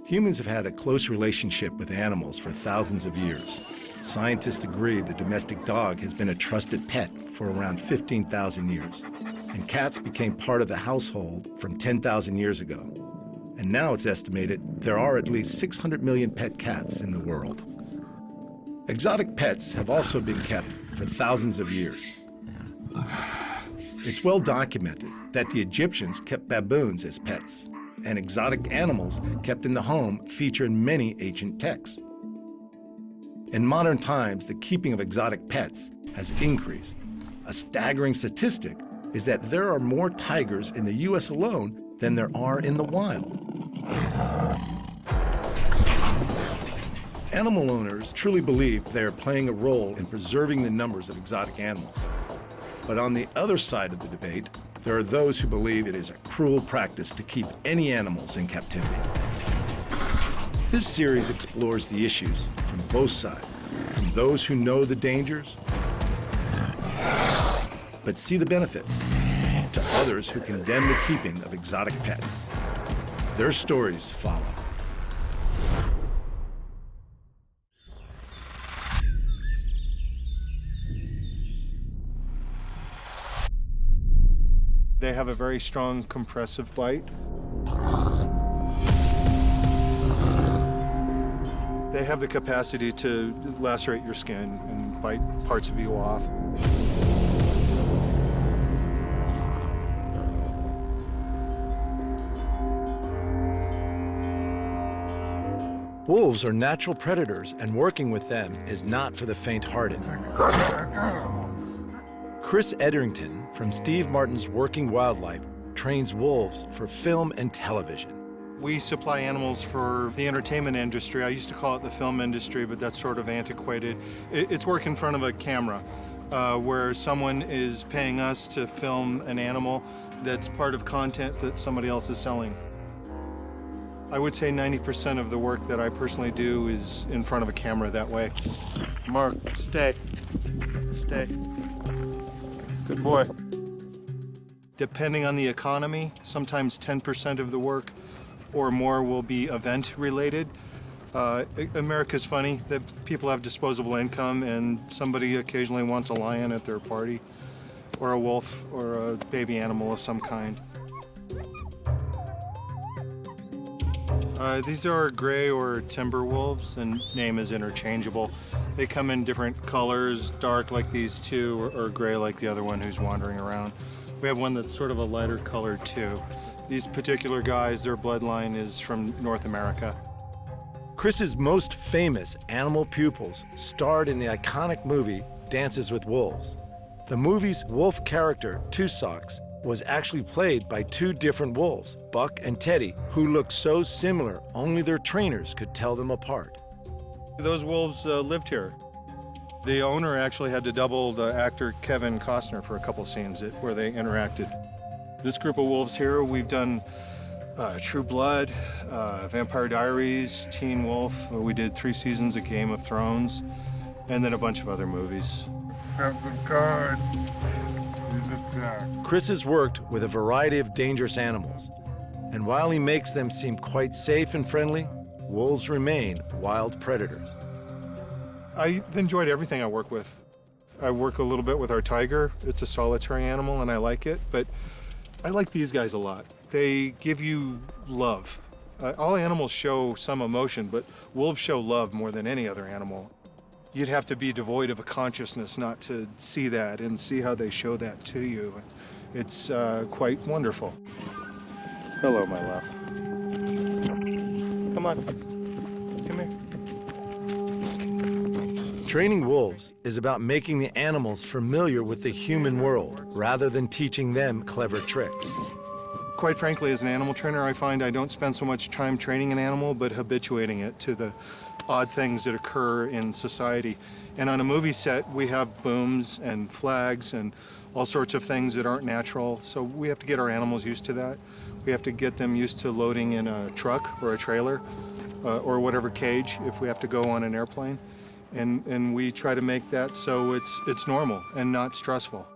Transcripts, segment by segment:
Humans have had a close relationship with animals for thousands of years. Scientists agree the domestic dog has been a trusted pet for around 15,000 years. And cats became part of the household from 10,000 years ago. And now it's estimated there are at least 600 million pet cats in the world. Exotic pets have also been kept for thousands of years. It's well documented that the Egyptians kept baboons as pets, and exotic animals kept in the home feature in many ancient texts. In modern times, the keeping of exotic pets has increased. A staggering statistic is that there are more tigers in the US alone than there are in the wild. Animal owners truly believe they are playing a role in preserving the numbers of exotic animals. But on the other side of the debate, there are those who believe it is a cruel practice to keep any animals in captivity. This series explores the issues from both sides, from those who know the dangers, but see the benefits, to others who condemn the keeping of exotic pets. Their stories follow. They have a very strong compressive bite. They have the capacity to lacerate your skin and bite parts of you off. Wolves are natural predators, and working with them is not for the faint-hearted. Chris Edrington from Steve Martin's Working Wildlife trains wolves for film and television. We supply animals for the entertainment industry. I used to call it the film industry, but that's sort of antiquated. It's work in front of a camera where someone is paying us to film an animal that's part of content that somebody else is selling. I would say 90% of the work that I personally do is in front of a camera that way. Mark, stay. Stay. Good boy. Depending on the economy, sometimes 10% of the work or more will be event-related. America's funny that people have disposable income, and somebody occasionally wants a lion at their party, or a wolf, or a baby animal of some kind. These are gray or timber wolves, and name is interchangeable. They come in different colors, dark like these two, or gray like the other one who's wandering around. We have one that's sort of a lighter color too. These particular guys, their bloodline is from North America. Chris's most famous animal pupils starred in the iconic movie Dances with Wolves. The movie's wolf character, Two Socks, was actually played by two different wolves, Buck and Teddy, who looked so similar only their trainers could tell them apart. Those wolves lived here. The owner actually had to double the actor Kevin Costner for a couple scenes where they interacted. This group of wolves here, we've done True Blood, Vampire Diaries, Teen Wolf. We did 3 seasons of Game of Thrones, and then a bunch of other movies. Have the card. Chris has worked with a variety of dangerous animals, and while he makes them seem quite safe and friendly, wolves remain wild predators. I've enjoyed everything I work with. I work a little bit with our tiger. It's a solitary animal, and I like it, but I like these guys a lot. They give you love. All animals show some emotion, but wolves show love more than any other animal. You'd have to be devoid of a consciousness not to see that and see how they show that to you. It's quite wonderful. Hello, my love. Come on. Come here. Training wolves is about making the animals familiar with the human world rather than teaching them clever tricks. Quite frankly, as an animal trainer, I find I don't spend so much time training an animal, but habituating it to the odd things that occur in society. And on a movie set, we have booms and flags and all sorts of things that aren't natural, so we have to get our animals used to that. We have to get them used to loading in a truck or a trailer or whatever cage if we have to go on an airplane. And we try to make that so it's normal and not stressful.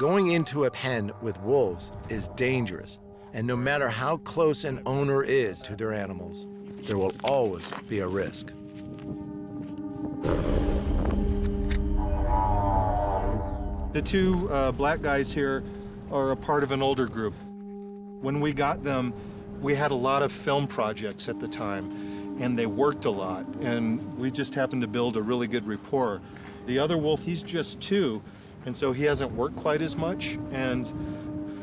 Going into a pen with wolves is dangerous, And no matter how close an owner is to their animals, there will always be a risk. The two black guys here are a part of an older group. When we got them, we had a lot of film projects at the time, and they worked a lot, and we just happened to build a really good rapport. The other wolf, he's just 2, and so he hasn't worked quite as much, and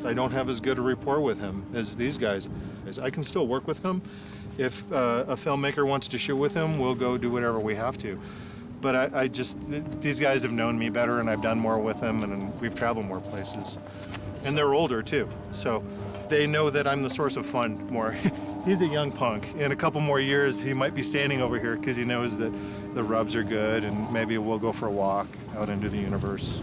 I don't have as good a rapport with him as these guys. I can still work with him. If a filmmaker wants to shoot with him, we'll go do whatever we have to. But these guys have known me better, and I've done more with them, and we've traveled more places. And they're older, too, so they know that I'm the source of fun more. He's a young punk. In a couple more years, he might be standing over here because he knows that the rubs are good, and maybe we'll go for a walk out into the universe.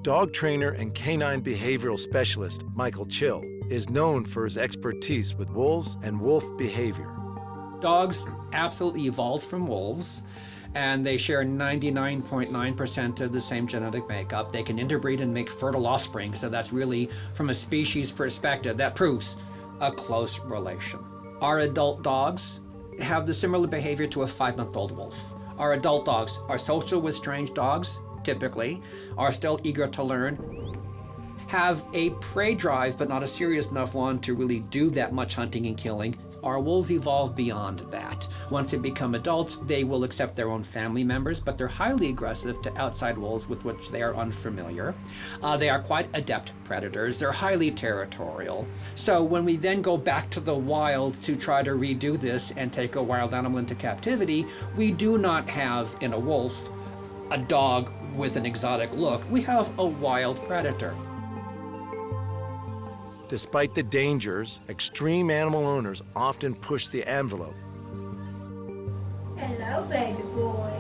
Dog trainer and canine behavioral specialist Michael Chill is known for his expertise with wolves and wolf behavior. Dogs absolutely evolved from wolves, and they share 99.9% of the same genetic makeup. They can interbreed and make fertile offspring, so that's really, from a species perspective, that proves a close relation. Our adult dogs have the similar behavior to a 5-month-old wolf. Our adult dogs are social with strange dogs, typically, are still eager to learn, have a prey drive, but not a serious enough one to really do that much hunting and killing. Our wolves evolve beyond that. Once they become adults, they will accept their own family members, but they're highly aggressive to outside wolves with which they are unfamiliar. They are quite adept predators. They're highly territorial. So when we then go back to the wild to try to redo this and take a wild animal into captivity, we do not have in a wolf a dog with an exotic look. We have a wild predator. Despite the dangers, extreme animal owners often push the envelope. Hello, baby boy.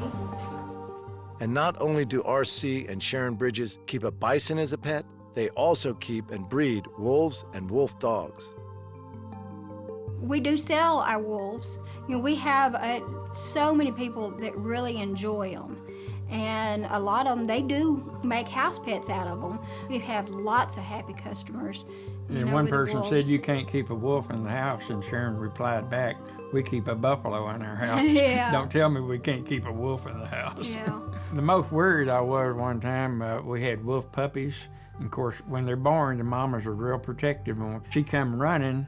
And not only do R.C. and Sharon Bridges keep a bison as a pet, they also keep and breed wolves and wolf dogs. We do sell our wolves. You know, we have so many people that really enjoy them. And a lot of them, they do make house pets out of them. We have lots of happy customers. And one person said, "You can't keep a wolf in the house," and Sharon replied back, "We keep a buffalo in our house. Yeah. Don't tell me we can't keep a wolf in the house." Yeah. The most worried I was one time, we had wolf puppies. And of course, when they're born, the mamas are real protective. And she come running,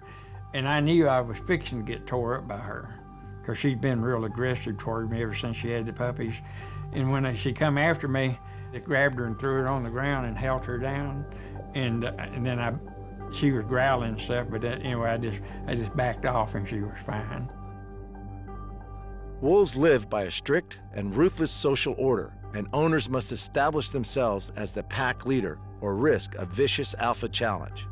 and I knew I was fixing to get tore up by her, because she's been real aggressive toward me ever since she had the puppies. And when she come after me, I grabbed her and threw her on the ground and held her down. And then she was growling and stuff, but anyway, I just backed off and she was fine. Wolves live by a strict and ruthless social order, and owners must establish themselves as the pack leader or risk a vicious alpha challenge.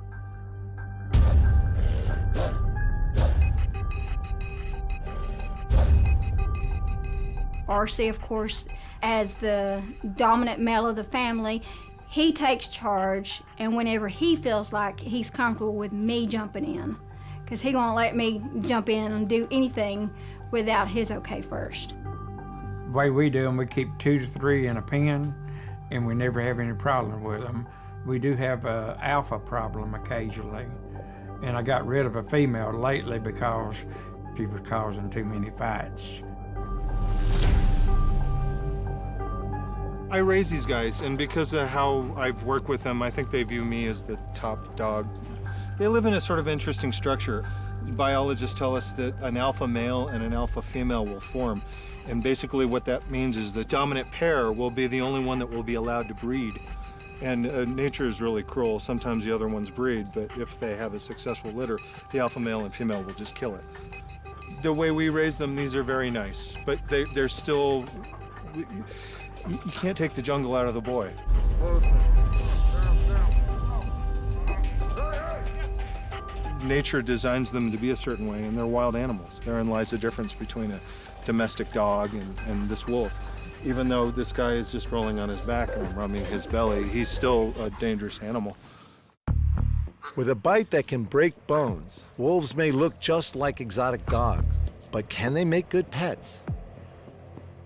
R.C., of course, as the dominant male of the family, he takes charge, and whenever he feels like he's comfortable with me jumping in, because he won't let me jump in and do anything without his okay first. The way we do them, we keep 2 to 3 in a pen, and we never have any problem with them. We do have an alpha problem occasionally, and I got rid of a female lately because she was causing too many fights. I raise these guys, and because of how I've worked with them, I think they view me as the top dog. They live in a sort of interesting structure. Biologists tell us that an alpha male and an alpha female will form. And basically what that means is the dominant pair will be the only one that will be allowed to breed. And nature is really cruel. Sometimes the other ones breed, but if they have a successful litter, the alpha male and female will just kill it. The way we raise them, these are very nice, but they're still... You can't take the jungle out of the boy. Nature designs them to be a certain way, and they're wild animals. Therein lies the difference between a domestic dog and this wolf. Even though this guy is just rolling on his back and rubbing his belly, he's still a dangerous animal. With a bite that can break bones, wolves may look just like exotic dogs, but can they make good pets?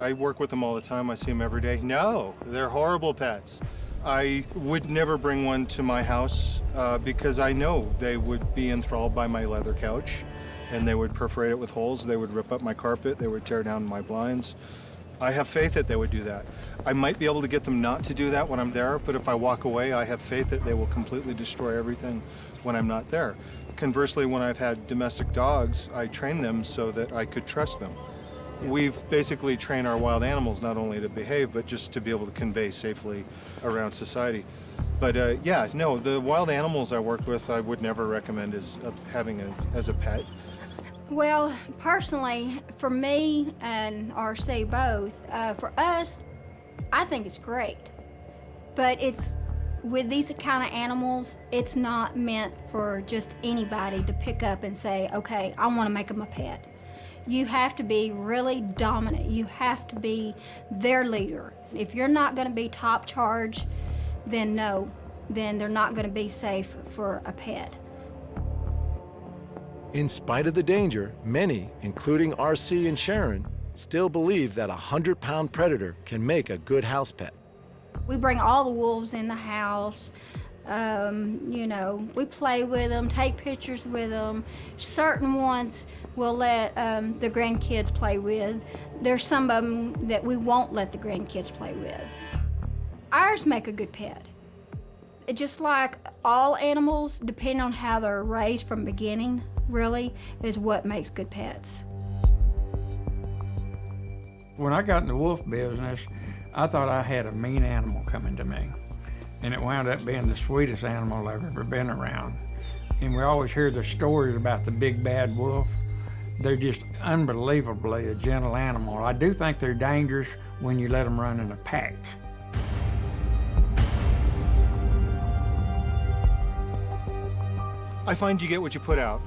I work with them all the time. I see them every day. No, they're horrible pets. I would never bring one to my house because I know they would be enthralled by my leather couch and they would perforate it with holes. They would rip up my carpet. They would tear down my blinds. I have faith that they would do that. I might be able to get them not to do that when I'm there, but if I walk away, I have faith that they will completely destroy everything when I'm not there. Conversely, when I've had domestic dogs, I train them so that I could trust them. We've basically trained our wild animals not only to behave, but just to be able to convey safely around society. But yeah, no, the wild animals I work with, I would never recommend as having as a pet. Well, personally, for me and RC both, for us, I think it's great. But it's, with these kind of animals, it's not meant for just anybody to pick up and say, okay, I want to make them a pet. You have to be really dominant. You have to be their leader. If you're not going to be top charge, then no, then they're not going to be safe for a pet. In spite of the danger, many, including RC and Sharon, still believe that a 100-pound predator can make a good house pet. We bring all the wolves in the house. You know, we play with them, take pictures with them. Certain ones we'll let the grandkids play with. There's some of them that we won't let the grandkids play with. Ours make a good pet. Just like all animals, depending on how they're raised from beginning, really, is what makes good pets. When I got in the wolf business, I thought I had a mean animal coming to me. And it wound up being the sweetest animal I've ever been around. And we always hear the stories about the big bad wolf. They're just unbelievably a gentle animal. I do think they're dangerous when you let them run in a pack. I find you get what you put out.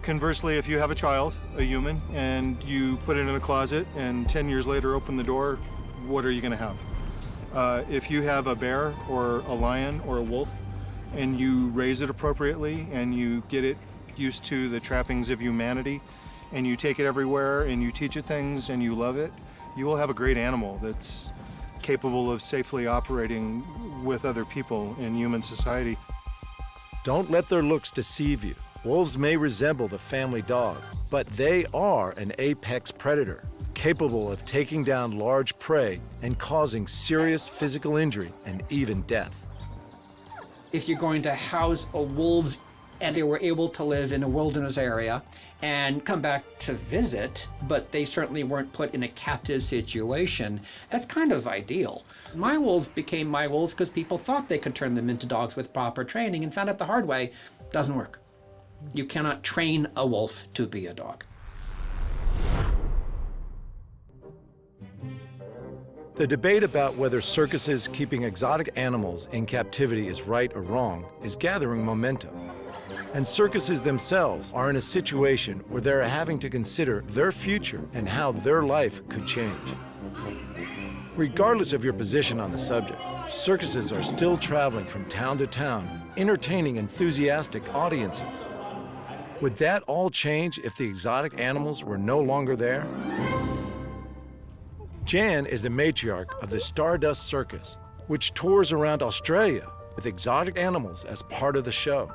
Conversely, if you have a child, a human, and you put it in a closet and 10 years later open the door, what are you going to have? If you have a bear or a lion or a wolf and you raise it appropriately and you get it used to the trappings of humanity and you take it everywhere and you teach it things and you love it, you will have a great animal that's capable of safely operating with other people in human society. Don't let their looks deceive you. Wolves may resemble the family dog, but they are an apex predator, capable of taking down large prey and causing serious physical injury and even death. If you're going to house a wolf and they were able to live in a wilderness area and come back to visit, but they certainly weren't put in a captive situation, that's kind of ideal. My wolves became my wolves because people thought they could turn them into dogs with proper training and found out the hard way, doesn't work. You cannot train a wolf to be a dog. The debate about whether circuses keeping exotic animals in captivity is right or wrong is gathering momentum. And circuses themselves are in a situation where they're having to consider their future and how their life could change. Regardless of your position on the subject, circuses are still traveling from town to town, entertaining enthusiastic audiences. Would that all change if the exotic animals were no longer there? Jan is the matriarch of the Stardust Circus, which tours around Australia with exotic animals as part of the show.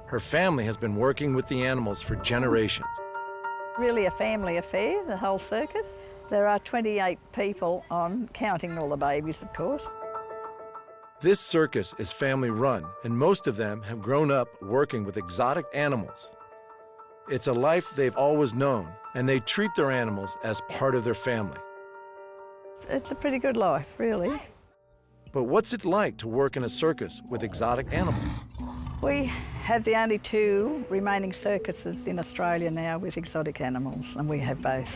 Her family has been working with the animals for generations. Really a family affair, the whole circus. There are 28 people on, counting all the babies, of course. This circus is family-run, and most of them have grown up working with exotic animals. It's a life they've always known, and they treat their animals as part of their family. It's a pretty good life, really. But what's it like to work in a circus with exotic animals? We have the only 2 remaining circuses in Australia now with exotic animals, and we have both.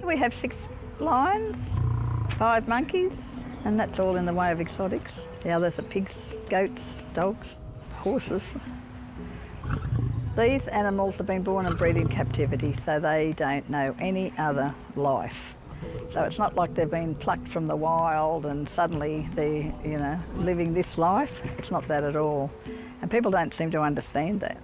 We have 6 lions, 5 monkeys, and that's all in the way of exotics. The others are pigs, goats, dogs, horses. These animals have been born and bred in captivity, so they don't know any other life. So it's not like they've been plucked from the wild and suddenly they're, living this life. It's not that at all. And people don't seem to understand that.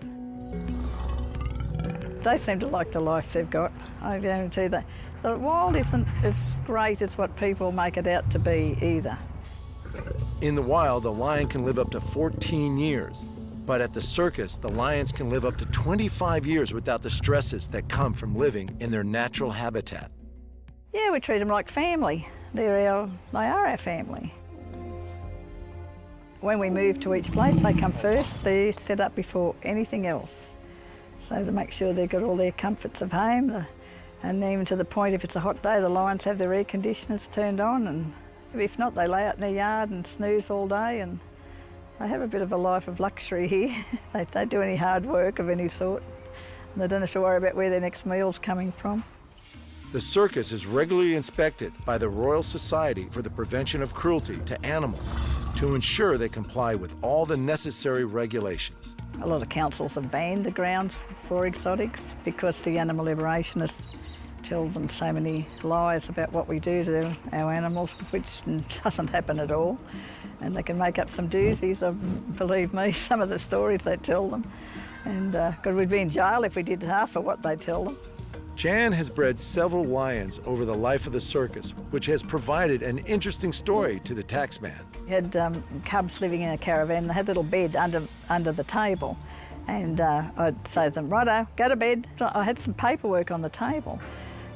They seem to like the life they've got, I guarantee that. The wild isn't as great as what people make it out to be either. In the wild, a lion can live up to 14 years. But at the circus, the lions can live up to 25 years without the stresses that come from living in their natural habitat. Yeah, we treat them like family. They are our family. When we move to each place, they come first. They're set up before anything else. So to make sure they've got all their comforts of home, and even to the point if it's a hot day, the lions have their air conditioners turned on, and if not, they lay out in their yard and snooze all day, and they have a bit of a life of luxury here. They don't do any hard work of any sort, and they don't have to worry about where their next meal's coming from. The circus is regularly inspected by the Royal Society for the Prevention of Cruelty to Animals to ensure they comply with all the necessary regulations. A lot of councils have banned the grounds for exotics because the animal liberationists tell them so many lies about what we do to our animals, which doesn't happen at all. And they can make up some doozies, believe me, some of the stories they tell them. And because we'd be in jail if we did half of what they tell them. Jan has bred several lions over the life of the circus, which has provided an interesting story to the taxman. We had cubs living in a caravan. They had a little bed under the table. And I'd say to them, righto, go to bed. So I had some paperwork on the table.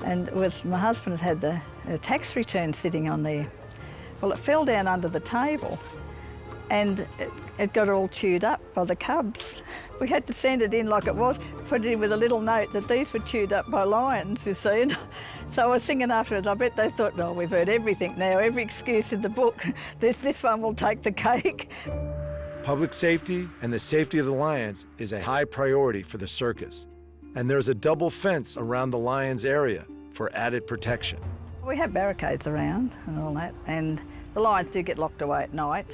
And my husband had the tax return sitting on there. Well, it fell down under the table and it got all chewed up by the cubs. We had to send it in like it was, put it in with a little note that these were chewed up by lions, you see. And so I was singing afterwards, I bet they thought, no, we've heard everything now, every excuse in the book. This one will take the cake. Public safety and the safety of the lions is a high priority for the circus. And there's a double fence around the lions area for added protection. We have barricades around and all that, and the lions do get locked away at night.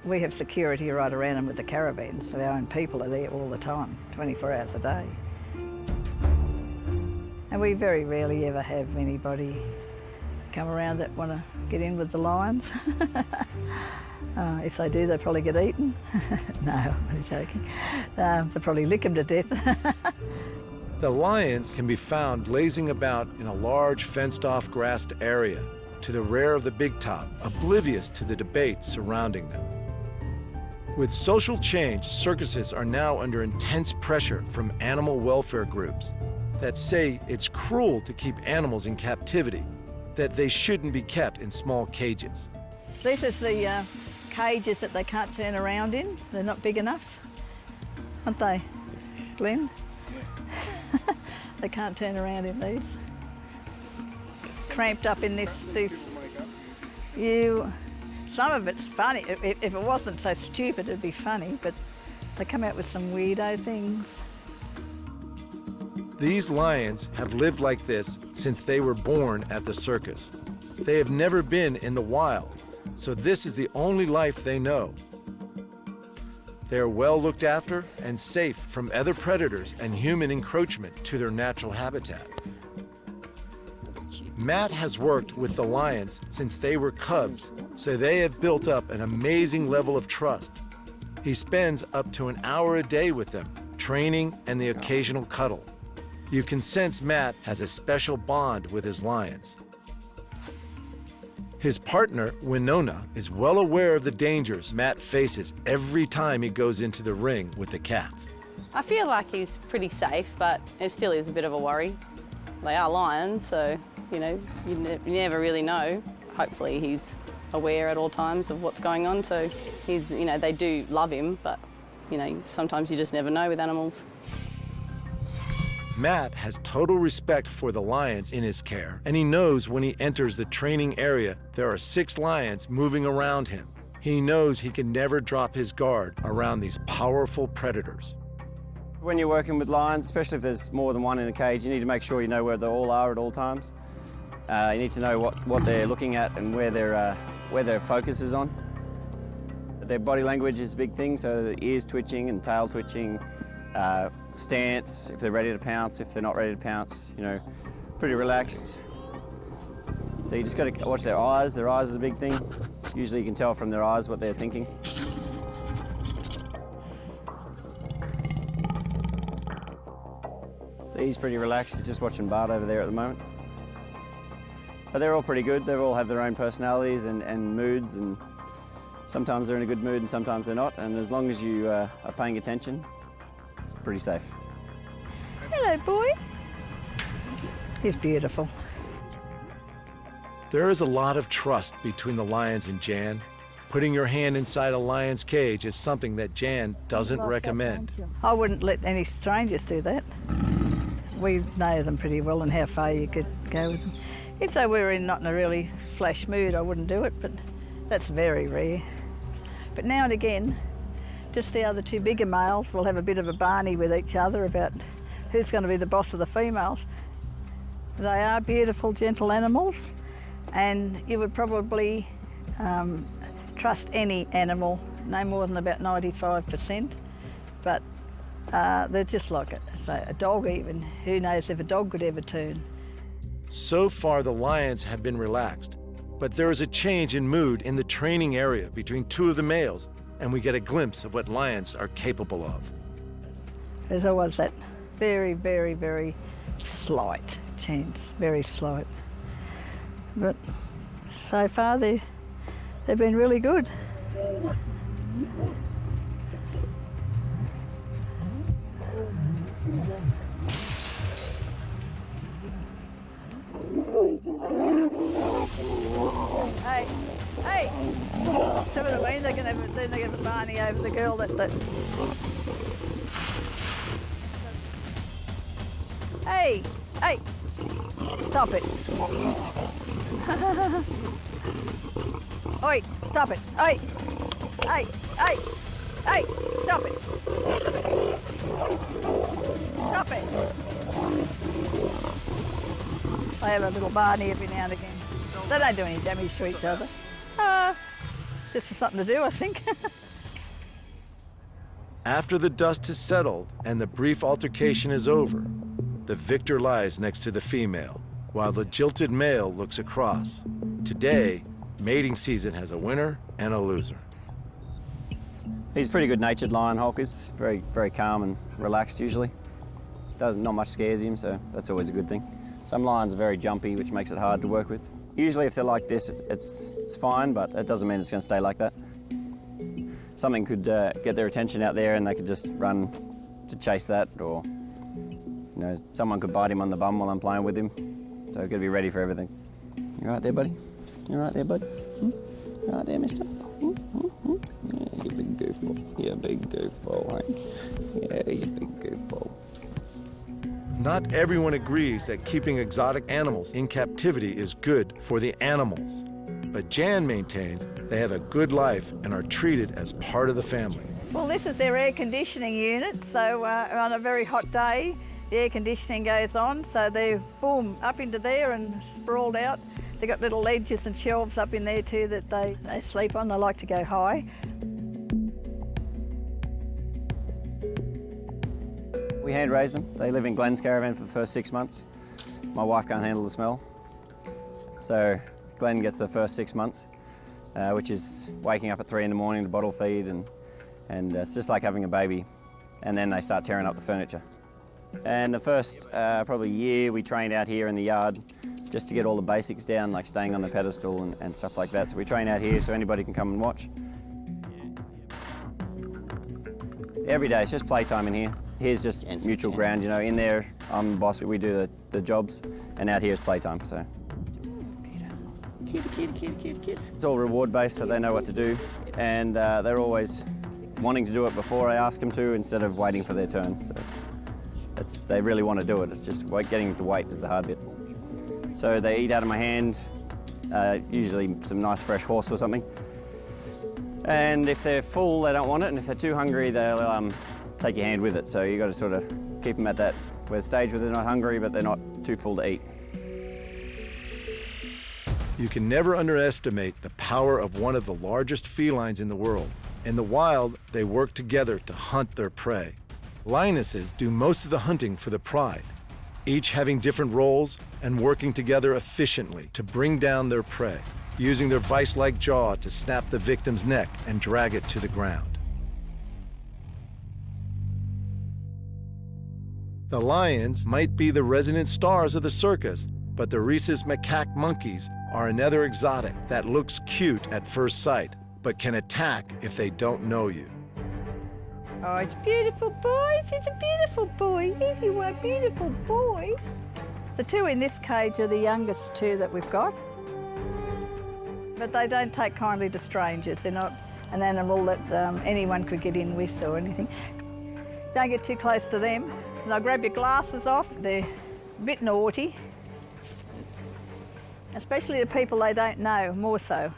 We have security right around them with the caravans, so our own people are there all the time, 24 hours a day. And we very rarely ever have anybody come around that want to get in with the lions. If they do, they probably get eaten. No, I'm joking. They'll probably lick them to death. The lions can be found lazing about in a large fenced-off grassed area to the rear of the big top, oblivious to the debate surrounding them. With social change, circuses are now under intense pressure from animal welfare groups that say it's cruel to keep animals in captivity, that they shouldn't be kept in small cages. This is the cages that they can't turn around in. They're not big enough, aren't they, Glenn? They can't turn around in these. Cramped up in this. Some of it's funny. If it wasn't so stupid, it'd be funny, but they come out with some weirdo things. These lions have lived like this since they were born at the circus. They have never been in the wild, so this is the only life they know. They are well looked after and safe from other predators and human encroachment to their natural habitat. Matt has worked with the lions since they were cubs, so they have built up an amazing level of trust. He spends up to an hour a day with them, training and the occasional cuddle. You can sense Matt has a special bond with his lions. His partner, Winona, is well aware of the dangers Matt faces every time he goes into the ring with the cats. I feel like he's pretty safe, but it still is a bit of a worry. They are lions, so, you know, you never really know. Hopefully he's aware at all times of what's going on, so he's, you know, they do love him, but, you know, sometimes you just never know with animals. Matt has total respect for the lions in his care, and he knows when he enters the training area, there are 6 lions moving around him. He knows he can never drop his guard around these powerful predators. When you're working with lions, especially if there's more than one in a cage, you need to make sure you know where they all are at all times. You need to know what they're looking at and where their focus is on. Their body language is a big thing, so ears twitching and tail twitching, stance, if they're ready to pounce, if they're not ready to pounce, you know, pretty relaxed. So you just got to watch their eyes. Their eyes is a big thing. Usually you can tell from their eyes what they're thinking. So he's pretty relaxed. He's just watching Bart over there at the moment. But they're all pretty good. They all have their own personalities and moods, and Sometimes they're in a good mood and sometimes they're not, and as long as you are paying attention, it's pretty safe. Hello, boy. He's beautiful. There is a lot of trust between the lions and Jan. Putting your hand inside a lion's cage is something that Jan doesn't recommend. I wouldn't let any strangers do that. We know them pretty well and how far you could go with them. If they were not in a really flash mood, I wouldn't do it, but that's very rare. But now and again, just the other two bigger males will have a bit of a barney with each other about who's going to be the boss of the females. They are beautiful, gentle animals, and you would probably trust any animal, no more than about 95%, but they're just like a dog even. Who knows if a dog could ever turn. So far, the lions have been relaxed, but there is a change in mood in the training area between two of the males, and we get a glimpse of what lions are capable of. There's always that very, very, very slight chance, very slight. But so far, they've been really good. Hey! Some of the mean they're going to have a barney over the girl that. Hey! Stop it! Oi! Stop it! Oi! Hey! Stop it! Stop it! They have a little barney every now and again. They don't do any damage to each other. Just for something to do, I think. After the dust has settled and the brief altercation is over, the victor lies next to the female, while the jilted male looks across. Today, mating season has a winner and a loser. He's a pretty good-natured lion, Hulk is. Very, very calm and relaxed usually. Not much scares him, so that's always a good thing. Some lions are very jumpy, which makes it hard to work with. Usually if they're like this, it's fine, but it doesn't mean it's going to stay like that. Something could get their attention out there and they could just run to chase that, or someone could bite him on the bum while I'm playing with him. So I've got to be ready for everything. You right there, buddy? You right there, bud? You right there, mister? Yeah, you big goofball. You big goofball, hey? Yeah, you big goofball. Not everyone agrees that keeping exotic animals in captivity is good for the animals. But Jan maintains they have a good life and are treated as part of the family. Well, this is their air conditioning unit, so on a very hot day, the air conditioning goes on, so they're, boom, up into there and sprawled out. They've got little ledges and shelves up in there too that they sleep on. They like to go high. We hand raise them. They live in Glenn's caravan for the first 6 months. My wife can't handle the smell. So Glenn gets the first 6 months, which is waking up at 3 in the morning to bottle feed, and it's just like having a baby. And then they start tearing up the furniture. And the first probably year we trained out here in the yard just to get all the basics down, like staying on the pedestal and stuff like that. So we train out here so anybody can come and watch. Every day, it's just playtime in here. Here's just neutral ground, in there I'm the boss, we do the jobs, and out here is playtime, so. Kitty. It's all reward based, so they know what to do, and they're always wanting to do it before I ask them to instead of waiting for their turn. So they really want to do it, it's just getting them to wait is the hard bit. So they eat out of my hand, usually some nice fresh horse or something. And if they're full, they don't want it, and if they're too hungry, they'll take your hand with it. So you've got to sort of keep them at that stage where they're not hungry, but they're not too full to eat. You can never underestimate the power of one of the largest felines in the world. In the wild, they work together to hunt their prey. Lionesses do most of the hunting for the pride, each having different roles and working together efficiently to bring down their prey, using their vice-like jaw to snap the victim's neck and drag it to the ground. The lions might be the resident stars of the circus, but the rhesus macaque monkeys are another exotic that looks cute at first sight, but can attack if they don't know you. Oh, it's beautiful, boys. It's a beautiful boy. Here's you are, beautiful boy. The two in this cage are the youngest two that we've got. But they don't take kindly to strangers. They're not an animal that anyone could get in with or anything. Don't get too close to them. They'll grab your glasses off. They're a bit naughty. Especially the people they don't know, more so.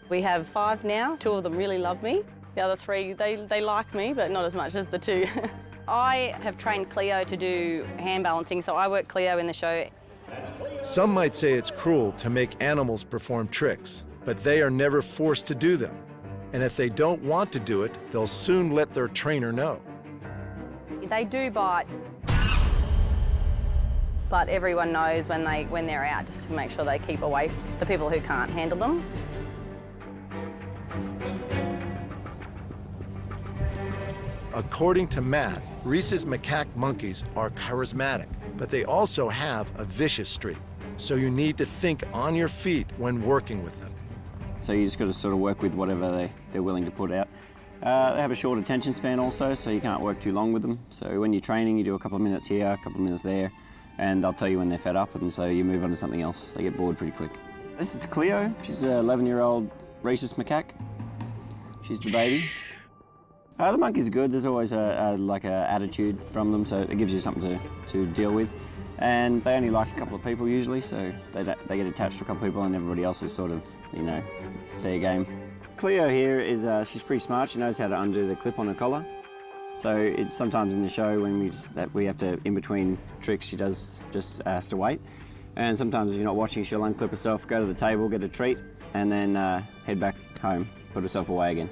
We have 5 now. 2 of them really love me. The other 3, they like me, but not as much as the 2. I have trained Cleo to do hand balancing, so I work Cleo in the show. Some might say it's cruel to make animals perform tricks, but they are never forced to do them. And if they don't want to do it, they'll soon let their trainer know. They do bite, but everyone knows when they're out, just to make sure they keep away from the people who can't handle them. According to Matt, Reese's macaque monkeys are charismatic, but they also have a vicious streak. So you need to think on your feet when working with them. So you just got to sort of work with whatever they're willing to put out. They have a short attention span also, so you can't work too long with them. So when you're training, you do a couple of minutes here, a couple of minutes there, and they'll tell you when they're fed up, and so you move on to something else. They get bored pretty quick. This is Cleo. She's an 11-year-old rhesus macaque. She's the baby. The monkeys are good. There's always like a attitude from them, so it gives you something to deal with. And they only like a couple of people usually, so they get attached to a couple of people, and everybody else is sort of, you know, fair game. Cleo here is, she's pretty smart. She knows how to undo the clip on her collar. So sometimes in the show when we have to, in between tricks, she just has to wait. And sometimes if you're not watching, she'll unclip herself, go to the table, get a treat, and then head back home, put herself away again.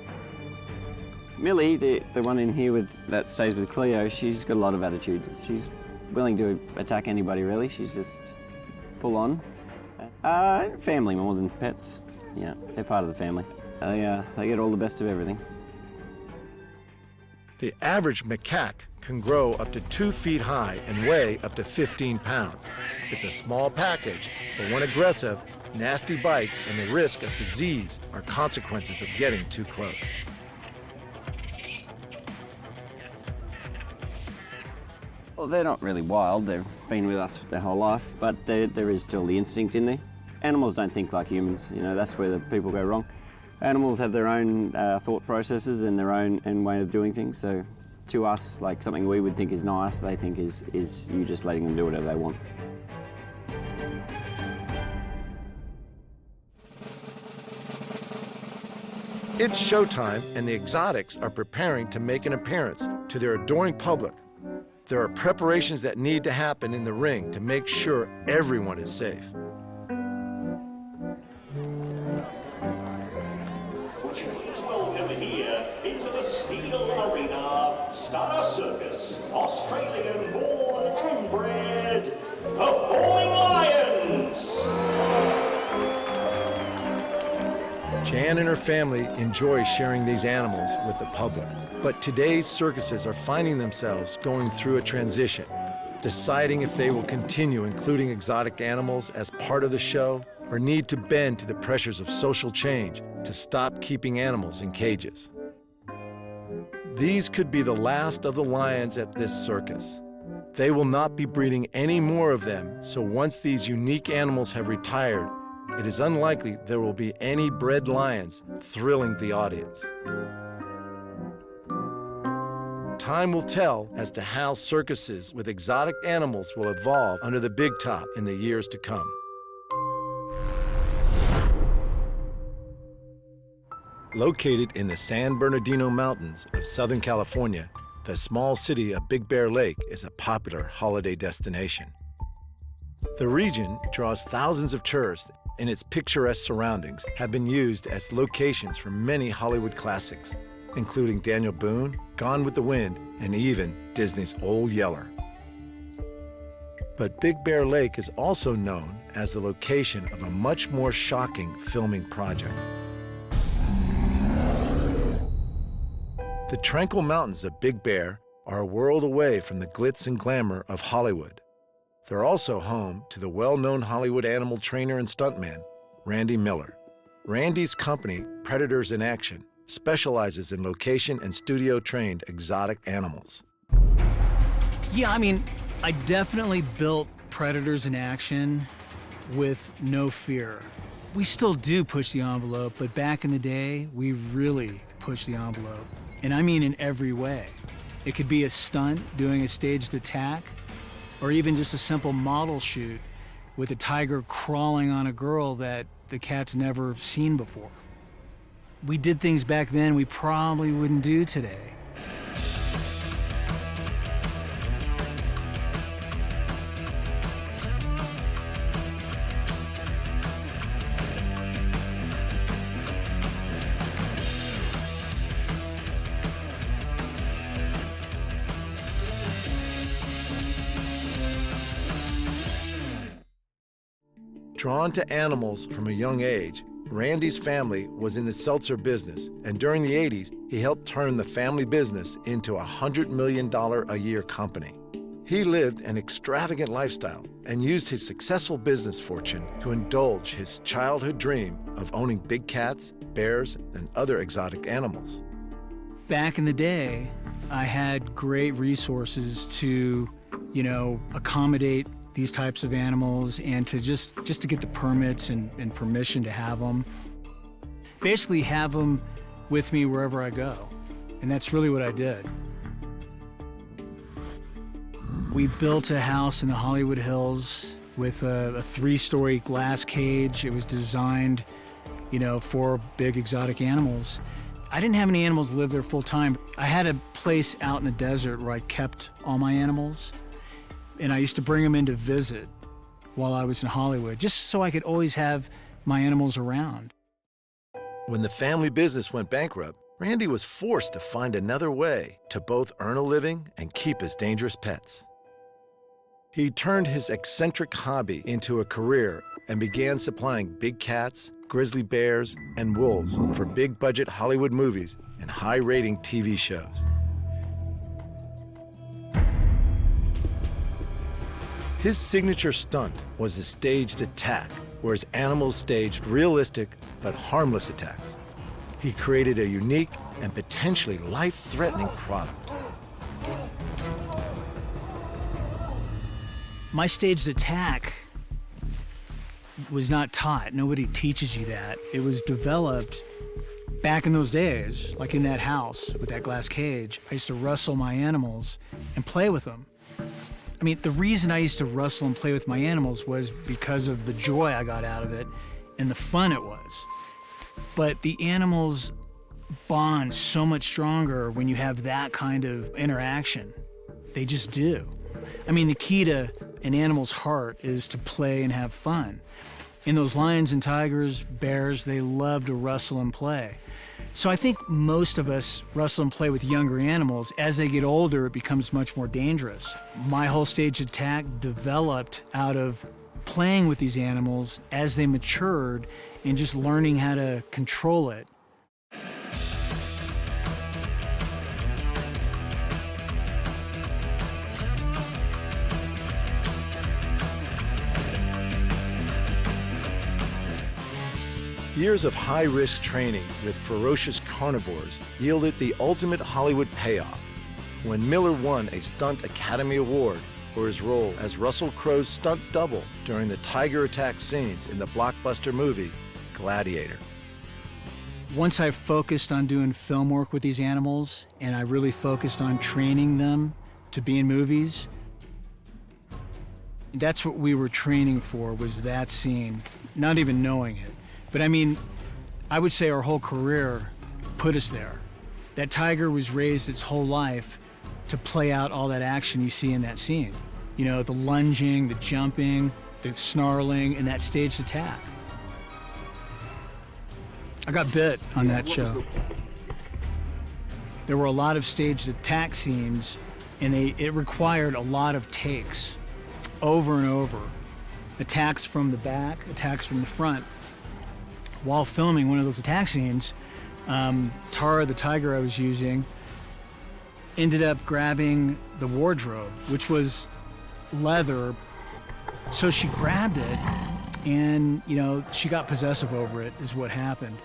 Millie, the one in here that stays with Cleo, she's got a lot of attitude. She's willing to attack anybody really. She's just full on. Family more than pets. Yeah, they're part of the family. They get all the best of everything. The average macaque can grow up to 2 feet high and weigh up to 15 pounds. It's a small package, but when aggressive, nasty bites and the risk of disease are consequences of getting too close. Well, they're not really wild. They've been with us their whole life, but there is still the instinct in there. Animals don't think like humans. You know, that's where the people go wrong. Animals have their own thought processes and their own way of doing things. So to us, like something we would think is nice, they think is you just letting them do whatever they want. It's showtime, and the exotics are preparing to make an appearance to their adoring public. There are preparations that need to happen in the ring to make sure everyone is safe. Would you please welcome here into the Steel Arena, Star Circus, Australian born and bred, the Falling Lions! Jan and her family enjoy sharing these animals with the public. But today's circuses are finding themselves going through a transition, deciding if they will continue including exotic animals as part of the show or need to bend to the pressures of social change to stop keeping animals in cages. These could be the last of the lions at this circus. They will not be breeding any more of them, so once these unique animals have retired, it is unlikely there will be any bred lions thrilling the audience. Time will tell as to how circuses with exotic animals will evolve under the big top in the years to come. Located in the San Bernardino Mountains of Southern California, the small city of Big Bear Lake is a popular holiday destination. The region draws thousands of tourists, and its picturesque surroundings have been used as locations for many Hollywood classics, including Daniel Boone, Gone with the Wind, and even Disney's Old Yeller. But Big Bear Lake is also known as the location of a much more shocking filming project. The tranquil mountains of Big Bear are a world away from the glitz and glamour of Hollywood. They're also home to the well-known Hollywood animal trainer and stuntman, Randy Miller. Randy's company Predators in Action, specializes in location and studio-trained exotic animals. Yeah, I mean, I definitely built Predators in Action with no fear. We still do push the envelope, but back in the day, we really pushed the envelope. And I mean in every way. It could be a stunt, doing a staged attack, or even just a simple model shoot with a tiger crawling on a girl that the cat's never seen before. We did things back then we probably wouldn't do today. Drawn to animals from a young age, Randy's family was in the seltzer business, and during the 80s, he helped turn the family business into a $100 million a year company. He lived an extravagant lifestyle and used his successful business fortune to indulge his childhood dream of owning big cats, bears, and other exotic animals. Back in the day, I had great resources to, accommodate these types of animals and to just to get the permits and permission to have them. Basically have them with me wherever I go. And that's really what I did. We built a house in the Hollywood Hills with a 3-story glass cage. It was designed, for big exotic animals. I didn't have any animals live there full time. I had a place out in the desert where I kept all my animals. And I used to bring them in to visit while I was in Hollywood, just so I could always have my animals around. When the family business went bankrupt, Randy was forced to find another way to both earn a living and keep his dangerous pets. He turned his eccentric hobby into a career and began supplying big cats, grizzly bears, and wolves for big-budget Hollywood movies and high-rating TV shows. His signature stunt was the staged attack, where his animals staged realistic but harmless attacks. He created a unique and potentially life-threatening product. My staged attack was not taught. Nobody teaches you that. It was developed back in those days, like in that house with that glass cage. I used to wrestle my animals and play with them. I mean, the reason I used to wrestle and play with my animals was because of the joy I got out of it and the fun it was. But the animals bond so much stronger when you have that kind of interaction. They just do. I mean, the key to an animal's heart is to play and have fun. And those lions and tigers, bears, they love to wrestle and play. So I think most of us wrestle and play with younger animals. As they get older, it becomes much more dangerous. My whole staged attack developed out of playing with these animals as they matured and just learning how to control it. Years of high-risk training with ferocious carnivores yielded the ultimate Hollywood payoff when Miller won a Stunt Academy Award for his role as Russell Crowe's stunt double during the tiger attack scenes in the blockbuster movie Gladiator. Once I focused on doing film work with these animals and I really focused on training them to be in movies, that's what we were training for, was that scene, not even knowing it. But I mean, I would say our whole career put us there. That tiger was raised its whole life to play out all that action you see in that scene. The lunging, the jumping, the snarling, and that staged attack. I got bit on that show. There were a lot of staged attack scenes, and it required a lot of takes over and over. Attacks from the back, attacks from the front. While filming one of those attack scenes, Tara, the tiger I was using, ended up grabbing the wardrobe, which was leather. So she grabbed it and, she got possessive over it, is what happened.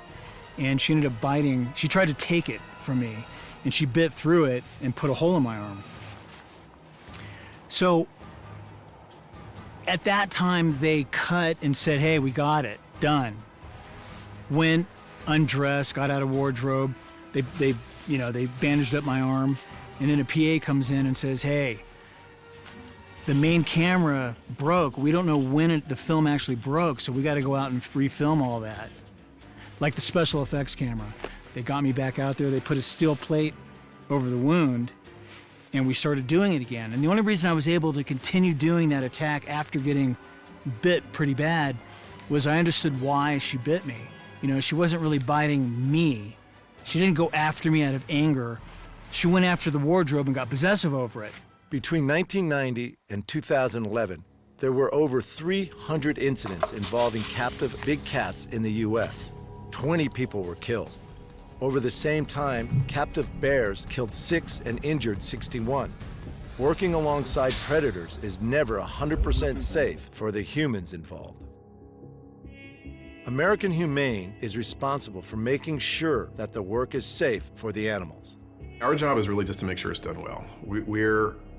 and she ended up biting. She tried to take it from me, and she bit through it and put a hole in my arm. So at that time, they cut and said, hey, we got it, done. Went, undressed, got out of wardrobe. They bandaged up my arm, and then a PA comes in and says, hey, the main camera broke. We don't know when the film actually broke, so we got to go out and refilm all that. Like the special effects camera. They got me back out there. They put a steel plate over the wound, and we started doing it again. And the only reason I was able to continue doing that attack after getting bit pretty bad was I understood why she bit me. You know, she wasn't really biting me. She didn't go after me out of anger. She went after the wardrobe and got possessive over it. Between 1990 and 2011, there were over 300 incidents involving captive big cats in the U.S. 20 people were killed. Over the same time, captive bears killed 6 and injured 61. Working alongside predators is never 100% safe for the humans involved. American Humane is responsible for making sure that the work is safe for the animals. Our job is really just to make sure it's done well.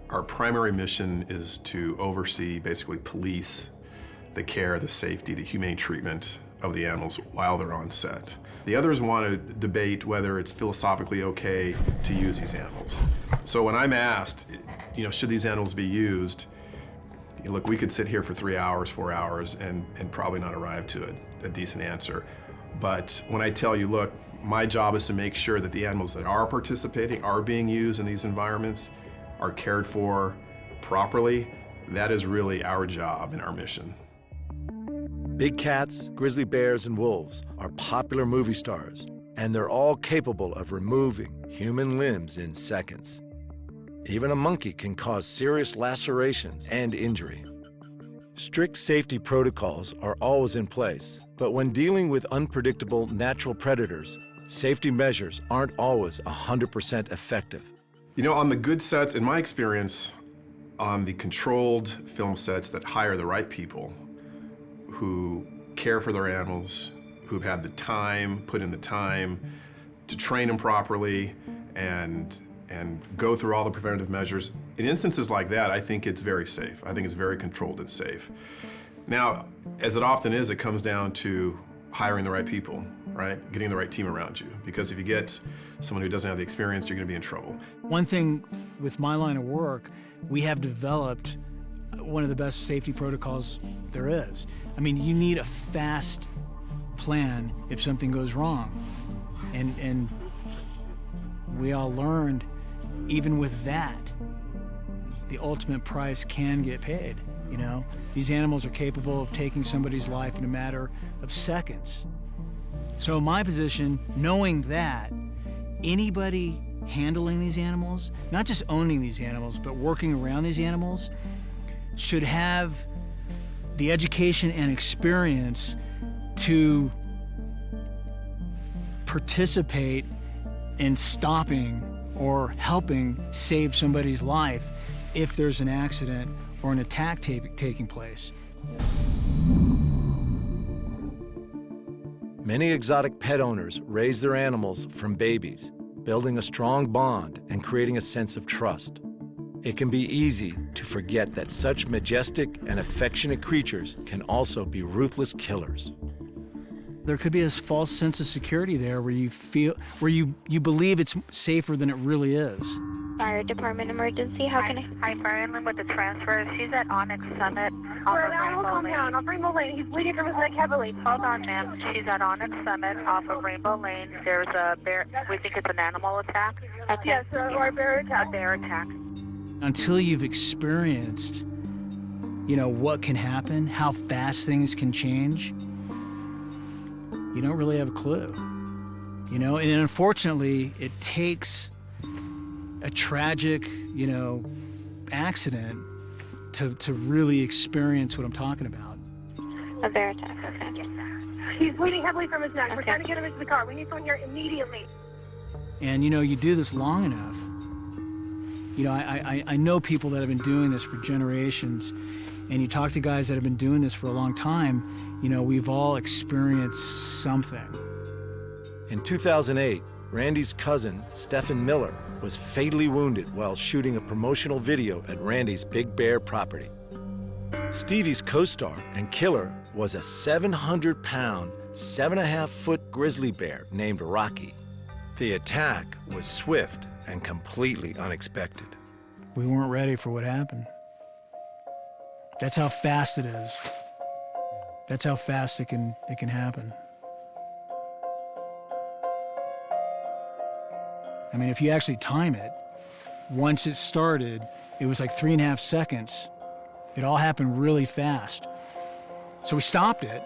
Our primary mission is to oversee, basically police, the care, the safety, the humane treatment of the animals while they're on set. The others want to debate whether it's philosophically okay to use these animals. So when I'm asked, should these animals be used, look, we could sit here for 3 hours, 4 hours, and probably not arrive to a decent answer. But when I tell you, look, my job is to make sure that the animals that are participating, are being used in these environments, are cared for properly, that is really our job and our mission. Big cats, grizzly bears, and wolves are popular movie stars, and they're all capable of removing human limbs in seconds. Even a monkey can cause serious lacerations and injury. Strict safety protocols are always in place, but when dealing with unpredictable natural predators, safety measures aren't always 100% effective. On the good sets, in my experience, on the controlled film sets that hire the right people, who care for their animals, who've had the time, put in the time to train them properly and go through all the preventative measures. In instances like that, I think it's very safe. I think it's very controlled and safe. Now, as it often is, it comes down to hiring the right people, right? Getting the right team around you. Because if you get someone who doesn't have the experience, you're gonna be in trouble. One thing with my line of work, we have developed one of the best safety protocols there is. I mean, you need a fast plan if something goes wrong. And we all learned, even with that, the ultimate price can get paid, These animals are capable of taking somebody's life in a matter of seconds. So my position, knowing that, anybody handling these animals, not just owning these animals, but working around these animals, should have the education and experience to participate in stopping or helping save somebody's life if there's an accident or an attack taking place. Many exotic pet owners raise their animals from babies, building a strong bond and creating a sense of trust. It can be easy to forget that such majestic and affectionate creatures can also be ruthless killers. There could be a false sense of security there where you believe it's safer than it really is. Fire Department emergency, how can I? Hi, Brian with the transfer. She's at Onyx Summit. We're at Animal Compound off Rainbow Lane. He's bleeding from his neck heavily. Hold on, ma'am. She's at Onyx Summit off of Rainbow Lane. There's a bear. We think it's an animal attack. Okay. Yes, or a bear attack. A bear attack. Until you've experienced, what can happen, how fast things can change, you don't really have a clue. And unfortunately, it takes a tragic, accident to really experience what I'm talking about. A bear attack, okay. He's bleeding heavily from his neck. We're trying to get him into the car. We need someone here immediately. And you do this long enough. I know people that have been doing this for generations, and you talk to guys that have been doing this for a long time, we've all experienced something. In 2008, Randy's cousin, Stephen Miller, was fatally wounded while shooting a promotional video at Randy's Big Bear property. Stevie's co-star and killer was a 700-pound, 7.5-foot grizzly bear named Rocky. The attack was swift and completely unexpected. We weren't ready for what happened. That's how fast it is. That's how fast it can happen. I mean, if you actually time it, once it started, it was like 3.5 seconds. It all happened really fast. So we stopped it,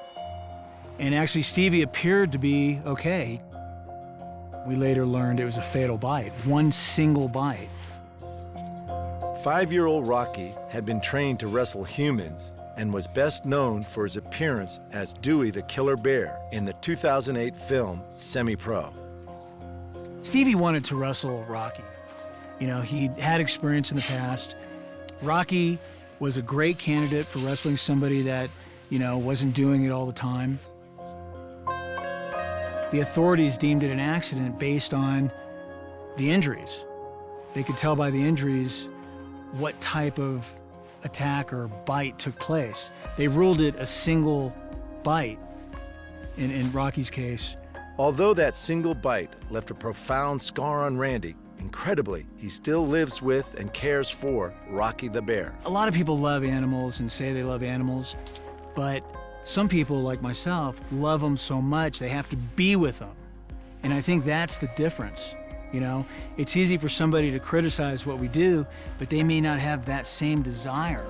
and actually Stevie appeared to be okay. We later learned it was a fatal bite, one single bite. 5-year-old Rocky had been trained to wrestle humans and was best known for his appearance as Dewey the Killer Bear in the 2008 film Semi-Pro. Stevie wanted to wrestle Rocky. You know, he'd had experience in the past. Rocky was a great candidate for wrestling somebody that, you know, wasn't doing it all the time. The authorities deemed it an accident based on the injuries. They could tell by the injuries what type of attack or bite took place. They ruled it a single bite in Rocky's case. Although that single bite left a profound scar on Randy, incredibly, he still lives with and cares for Rocky the Bear. A lot of people love animals and say they love animals, but some people, like myself, love them so much they have to be with them. And I think that's the difference. You know, it's easy for somebody to criticize what we do, but they may not have that same desire.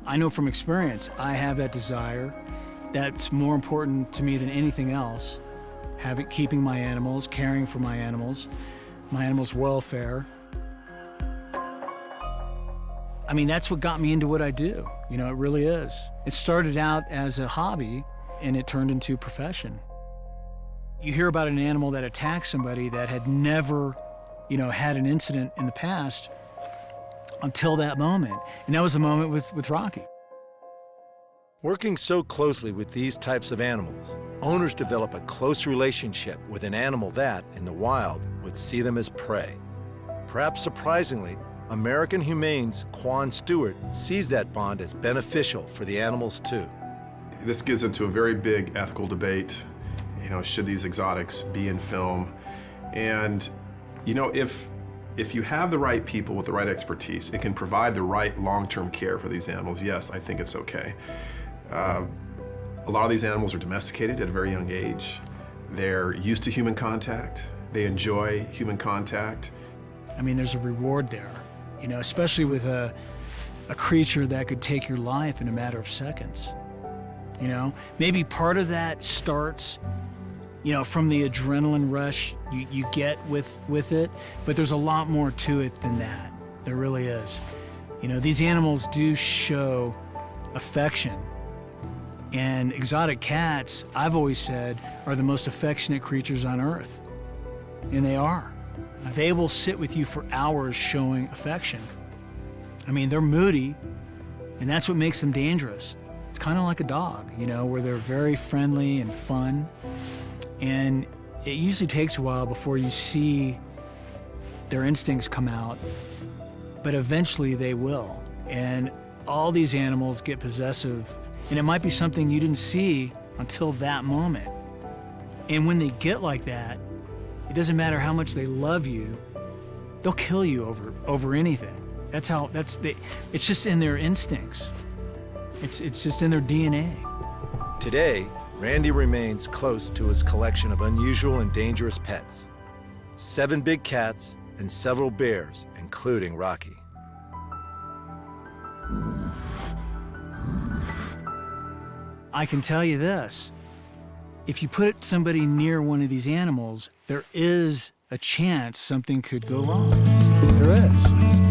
I know from experience, I have that desire. That's more important to me than anything else. Keeping my animals, caring for my animals' welfare. I mean, that's what got me into what I do. You know, it really is. It started out as a hobby, and it turned into a profession. You hear about an animal that attacks somebody that had never, you know, had an incident in the past until that moment. And that was the moment with Rocky. Working so closely with these types of animals, owners develop a close relationship with an animal that, in the wild, would see them as prey. Perhaps surprisingly, American Humane's Quan Stewart sees that bond as beneficial for the animals too. This gets into a very big ethical debate. You know, should these exotics be in film? And, you know, if you have the right people with the right expertise, it can provide the right long-term care for these animals, yes, I think it's okay. A lot of these animals are domesticated at a very young age. They're used to human contact. They enjoy human contact. I mean, there's a reward there, you know, especially with a creature that could take your life in a matter of seconds. You know, maybe part of that starts, you know, from the adrenaline rush you get with it, but there's a lot more to it than that. There really is. You know, these animals do show affection. And exotic cats, I've always said, are the most affectionate creatures on Earth. And they are. They will sit with you for hours showing affection. I mean, they're moody, and that's what makes them dangerous. It's kind of like a dog, you know, where they're very friendly and fun. And it usually takes a while before you see their instincts come out, but eventually they will. And all these animals get possessive, and it might be something you didn't see until that moment. And when they get like that, it doesn't matter how much they love you, they'll kill you over anything. It's just in their instincts. It's just in their DNA. Today, Randy remains close to his collection of unusual and dangerous pets. 7 big cats and several bears, including Rocky. I can tell you this, if you put somebody near one of these animals, there is a chance something could go wrong. There is.